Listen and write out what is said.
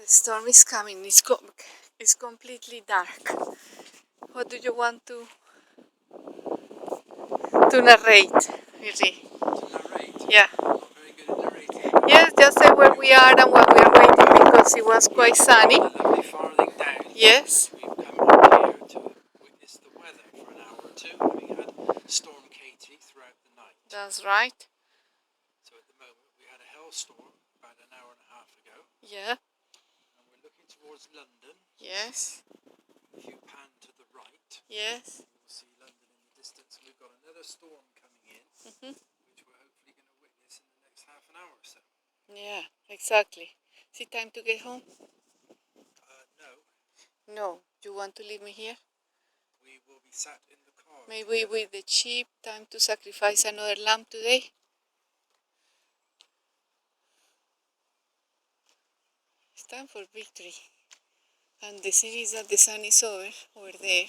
storm is coming. It's completely dark. What do you want to narrate, Riri? To narrate? Yeah. I'm not very good at narrating. Yes, just say where we are and what we are waiting because it was quite sunny. The lovely farthing down. Yes. We've come up here to witness the weather for an hour or two, having had Storm Katie throughout the night. That's right. So at the moment we had a hailstorm about an hour and a half ago. Yeah. And we're looking towards London. Yes. If you pan to the right, Yes. you'll see London in the distance. We've got another storm coming in, which we're hopefully going to witness in the next half an hour or so. Yeah, exactly. Is it time to get home? No. No. You want to leave me here? We will be sat in the car. Maybe with the sheep, time to sacrifice another lamb today? It's time for victory. And the thing is that the sun is over there.